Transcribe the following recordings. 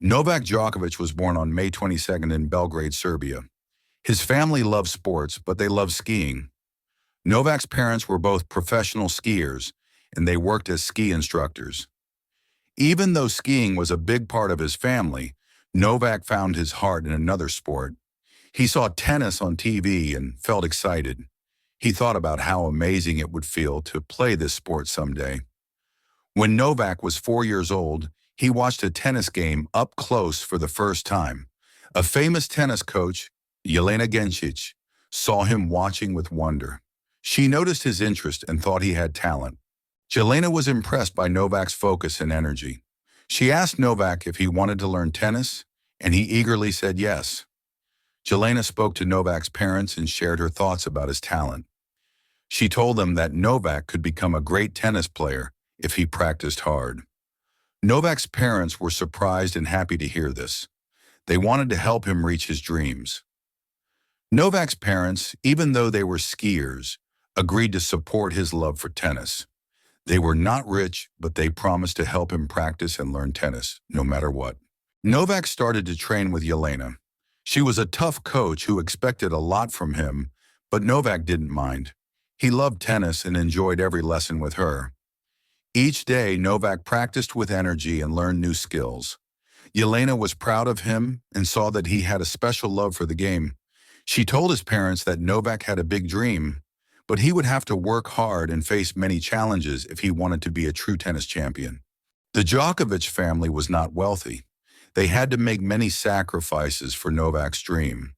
Novak Djokovic was born on May 22nd in Belgrade, Serbia. His family loved sports, but they loved skiing. Novak's parents were both professional skiers, and they worked as ski instructors. Even though skiing was a big part of his family, Novak found his heart in another sport. He saw tennis on TV and felt excited. He thought about how amazing it would feel to play this sport someday. When Novak was 4 years old, he watched a tennis game up close for the first time. A famous tennis coach, Jelena Gencic, saw him watching with wonder. She noticed his interest and thought he had talent. Jelena was impressed by Novak's focus and energy. She asked Novak if he wanted to learn tennis, and he eagerly said yes. Jelena spoke to Novak's parents and shared her thoughts about his talent. She told them that Novak could become a great tennis player if he practiced hard. Novak's parents were surprised and happy to hear this. They wanted to help him reach his dreams. Novak's parents, even though they were skiers, agreed to support his love for tennis. They were not rich, but they promised to help him practice and learn tennis, no matter what. Novak started to train with Jelena. She was a tough coach who expected a lot from him, but Novak didn't mind. He loved tennis and enjoyed every lesson with her. Each day, Novak practiced with energy and learned new skills. Jelena was proud of him and saw that he had a special love for the game. She told his parents that Novak had a big dream, but he would have to work hard and face many challenges if he wanted to be a true tennis champion. The Djokovic family was not wealthy. They had to make many sacrifices for Novak's dream.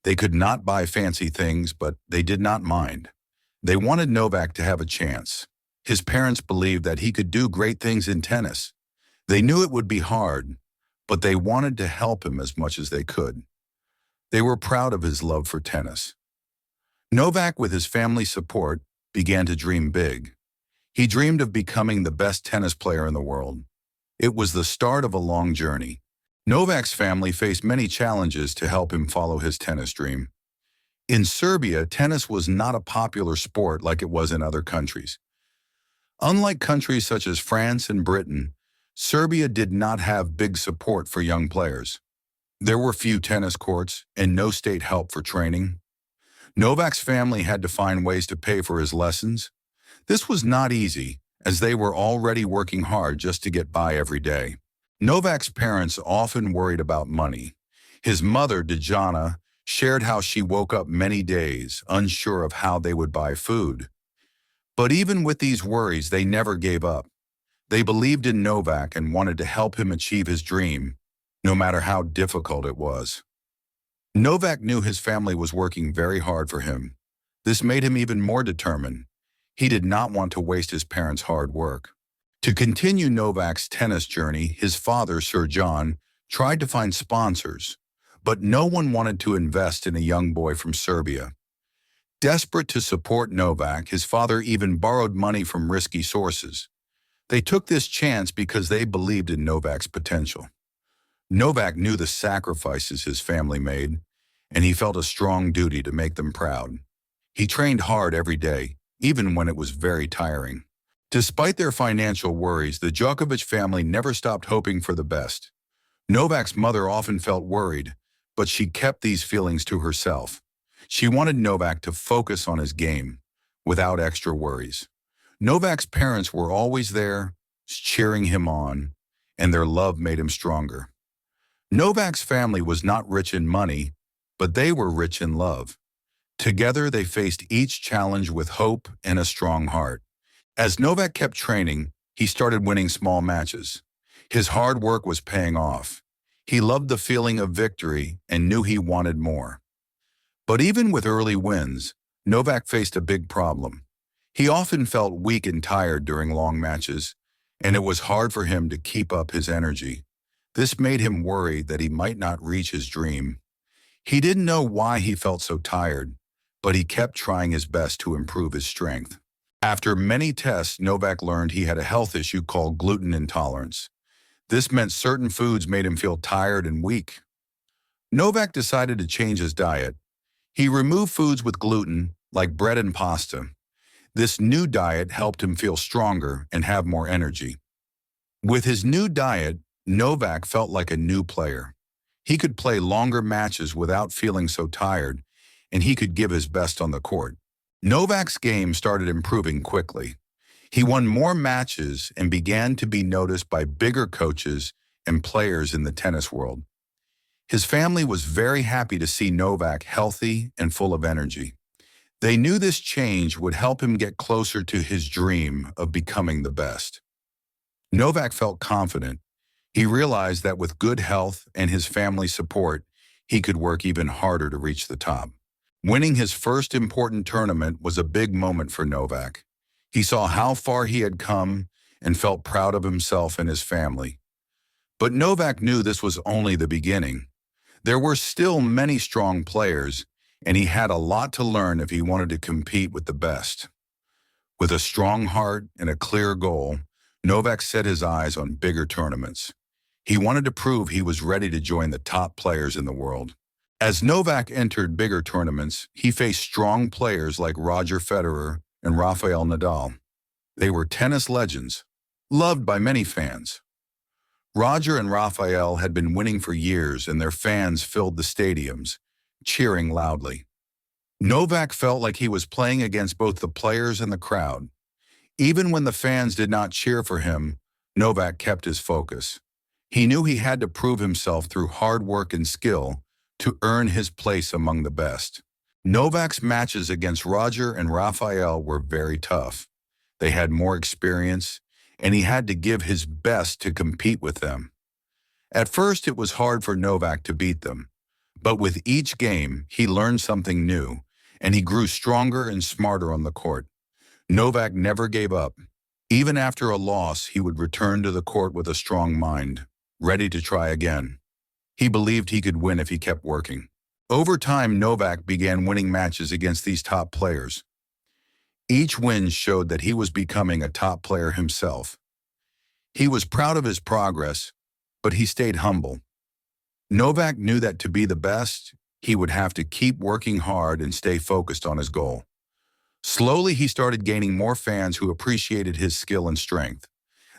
They could not buy fancy things, but they did not mind. They wanted Novak to have a chance. His parents believed that he could do great things in tennis. They knew it would be hard, but they wanted to help him as much as they could. They were proud of his love for tennis. Novak, with his family's support, began to dream big. He dreamed of becoming the best tennis player in the world. It was the start of a long journey. Novak's family faced many challenges to help him follow his tennis dream. In Serbia, tennis was not a popular sport like it was in other countries. Unlike countries such as France and Britain, Serbia did not have big support for young players. There were few tennis courts and no state help for training. Novak's family had to find ways to pay for his lessons. This was not easy, as they were already working hard just to get by every day. Novak's parents often worried about money. His mother, Dejana, shared how she woke up many days, unsure of how they would buy food. But even with these worries, they never gave up. They believed in Novak and wanted to help him achieve his dream, no matter how difficult it was. Novak knew his family was working very hard for him. This made him even more determined. He did not want to waste his parents' hard work. To continue Novak's tennis journey, his father, Sir John, tried to find sponsors, but no one wanted to invest in a young boy from Serbia. Desperate to support Novak, his father even borrowed money from risky sources. They took this chance because they believed in Novak's potential. Novak knew the sacrifices his family made, and he felt a strong duty to make them proud. He trained hard every day, even when it was very tiring. Despite their financial worries, the Djokovic family never stopped hoping for the best. Novak's mother often felt worried, but she kept these feelings to herself. She wanted Novak to focus on his game, without extra worries. Novak's parents were always there, cheering him on, and their love made him stronger. Novak's family was not rich in money, but they were rich in love. Together, they faced each challenge with hope and a strong heart. As Novak kept training, he started winning small matches. His hard work was paying off. He loved the feeling of victory and knew he wanted more. But even with early wins, Novak faced a big problem. He often felt weak and tired during long matches, and it was hard for him to keep up his energy. This made him worry that he might not reach his dream. He didn't know why he felt so tired, but he kept trying his best to improve his strength. After many tests, Novak learned he had a health issue called gluten intolerance. This meant certain foods made him feel tired and weak. Novak decided to change his diet. He removed foods with gluten, like bread and pasta. This new diet helped him feel stronger and have more energy. With his new diet, Novak felt like a new player. He could play longer matches without feeling so tired, and he could give his best on the court. Novak's game started improving quickly. He won more matches and began to be noticed by bigger coaches and players in the tennis world. His family was very happy to see Novak healthy and full of energy. They knew this change would help him get closer to his dream of becoming the best. Novak felt confident. He realized that with good health and his family's support, he could work even harder to reach the top. Winning his first important tournament was a big moment for Novak. He saw how far he had come and felt proud of himself and his family. But Novak knew this was only the beginning. There were still many strong players, and he had a lot to learn if he wanted to compete with the best. With a strong heart and a clear goal, Novak set his eyes on bigger tournaments. He wanted to prove he was ready to join the top players in the world. As Novak entered bigger tournaments, he faced strong players like Roger Federer and Rafael Nadal. They were tennis legends, loved by many fans. Roger and Rafael had been winning for years, and their fans filled the stadiums, cheering loudly. Novak felt like he was playing against both the players and the crowd. Even when the fans did not cheer for him, Novak kept his focus. He knew he had to prove himself through hard work and skill to earn his place among the best. Novak's matches against Roger and Rafael were very tough. They had more experience, and he had to give his best to compete with them. At first, it was hard for Novak to beat them, but with each game, he learned something new, and he grew stronger and smarter on the court. Novak never gave up. Even after a loss, he would return to the court with a strong mind, ready to try again. He believed he could win if he kept working. Over time, Novak began winning matches against these top players. Each win showed that he was becoming a top player himself. He was proud of his progress, but he stayed humble. Novak knew that to be the best, he would have to keep working hard and stay focused on his goal. Slowly, he started gaining more fans who appreciated his skill and strength.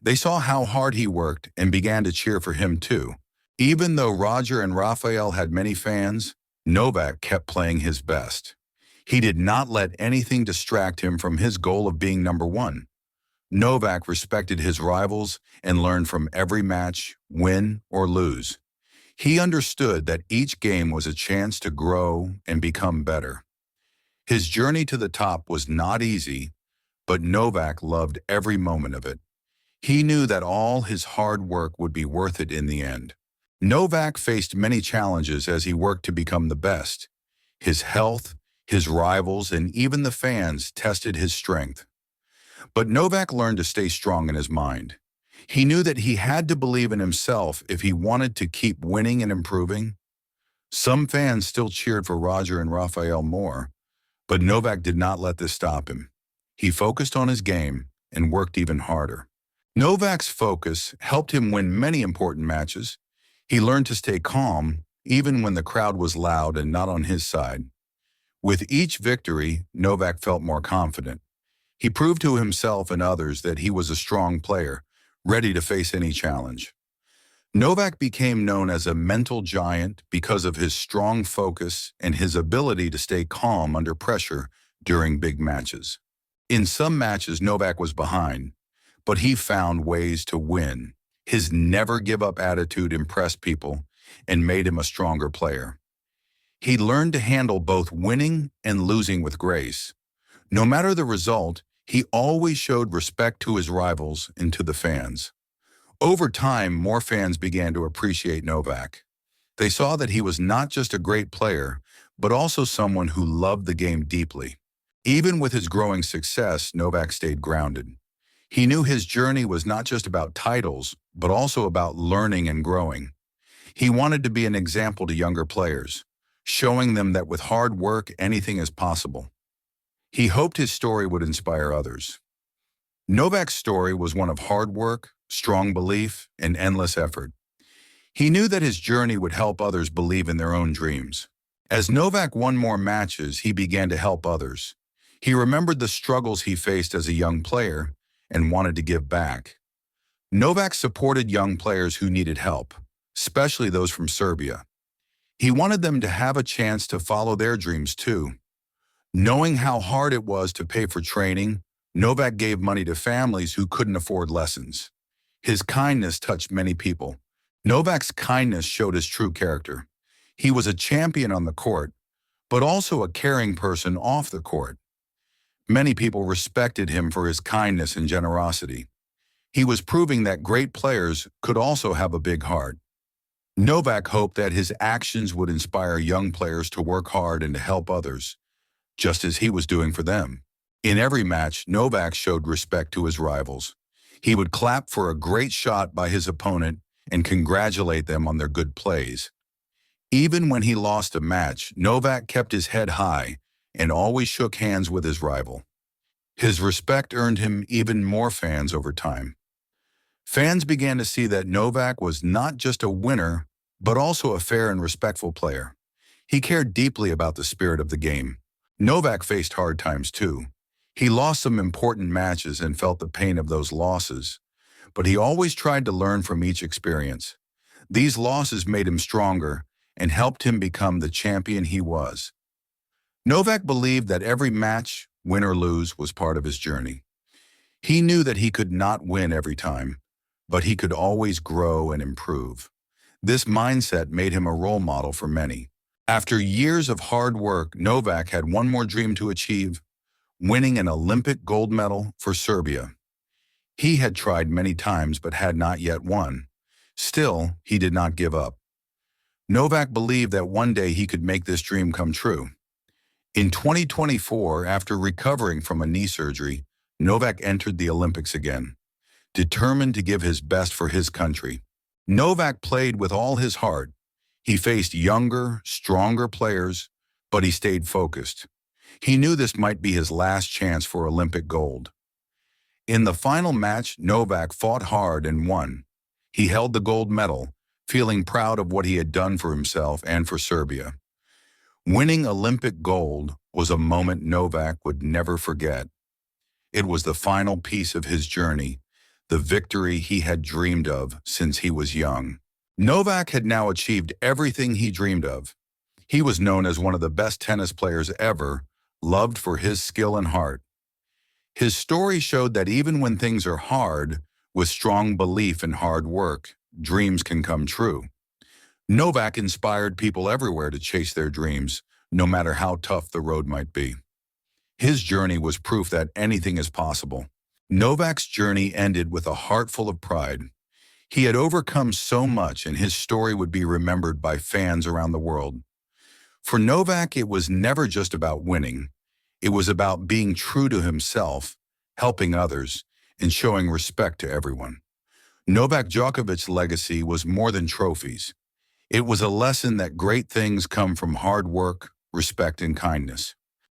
They saw how hard he worked and began to cheer for him too. Even though Roger and Rafael had many fans, Novak kept playing his best. He did not let anything distract him from his goal of being number one. Novak respected his rivals and learned from every match, win or lose. He understood that each game was a chance to grow and become better. His journey to the top was not easy, but Novak loved every moment of it. He knew that all his hard work would be worth it in the end. Novak faced many challenges as he worked to become the best. His health, his rivals, and even the fans tested his strength. But Novak learned to stay strong in his mind. He knew that he had to believe in himself if he wanted to keep winning and improving. Some fans still cheered for Roger and Rafael more, but Novak did not let this stop him. He focused on his game and worked even harder. Novak's focus helped him win many important matches. He learned to stay calm even when the crowd was loud and not on his side. With each victory, Novak felt more confident. He proved to himself and others that he was a strong player, ready to face any challenge. Novak became known as a mental giant because of his strong focus and his ability to stay calm under pressure during big matches. In some matches, Novak was behind, but he found ways to win. His never-give-up attitude impressed people and made him a stronger player. He learned to handle both winning and losing with grace. No matter the result, he always showed respect to his rivals and to the fans. Over time, more fans began to appreciate Novak. They saw that he was not just a great player, but also someone who loved the game deeply. Even with his growing success, Novak stayed grounded. He knew his journey was not just about titles, but also about learning and growing. He wanted to be an example to younger players, showing them that with hard work, anything is possible. He hoped his story would inspire others. Novak's story was one of hard work, strong belief, and endless effort. He knew that his journey would help others believe in their own dreams. As Novak won more matches, he began to help others. He remembered the struggles he faced as a young player and wanted to give back. Novak supported young players who needed help, especially those from Serbia. He wanted them to have a chance to follow their dreams too. Knowing how hard it was to pay for training, Novak gave money to families who couldn't afford lessons. His kindness touched many people. Novak's kindness showed his true character. He was a champion on the court, but also a caring person off the court. Many people respected him for his kindness and generosity. He was proving that great players could also have a big heart. Novak hoped that his actions would inspire young players to work hard and to help others, just as he was doing for them. In every match, Novak showed respect to his rivals. He would clap for a great shot by his opponent and congratulate them on their good plays. Even when he lost a match, Novak kept his head high and always shook hands with his rival. His respect earned him even more fans over time. Fans began to see that Novak was not just a winner, but also a fair and respectful player. He cared deeply about the spirit of the game. Novak faced hard times too. He lost some important matches and felt the pain of those losses, but he always tried to learn from each experience. These losses made him stronger and helped him become the champion he was. Novak believed that every match, win or lose, was part of his journey. He knew that he could not win every time, but he could always grow and improve. This mindset made him a role model for many. After years of hard work, Novak had one more dream to achieve: winning an Olympic gold medal for Serbia. He had tried many times but had not yet won. Still, he did not give up. Novak believed that one day he could make this dream come true. In 2024, after recovering from a knee surgery, Novak entered the Olympics again, determined to give his best for his country. Novak played with all his heart. He faced younger, stronger players, but he stayed focused. He knew this might be his last chance for Olympic gold. In the final match, Novak fought hard and won. He held the gold medal, feeling proud of what he had done for himself and for Serbia. Winning Olympic gold was a moment Novak would never forget. It was the final piece of his journey, the victory he had dreamed of since he was young. Novak had now achieved everything he dreamed of. He was known as one of the best tennis players ever, loved for his skill and heart. His story showed that even when things are hard, with strong belief and hard work, dreams can come true. Novak inspired people everywhere to chase their dreams, no matter how tough the road might be. His journey was proof that anything is possible. Novak's journey ended with a heart full of pride. He had overcome so much, and his story would be remembered by fans around the world. For Novak, it was never just about winning. It was about being true to himself, helping others, and showing respect to everyone. Novak Djokovic's legacy was more than trophies. It was a lesson that great things come from hard work, respect, and kindness.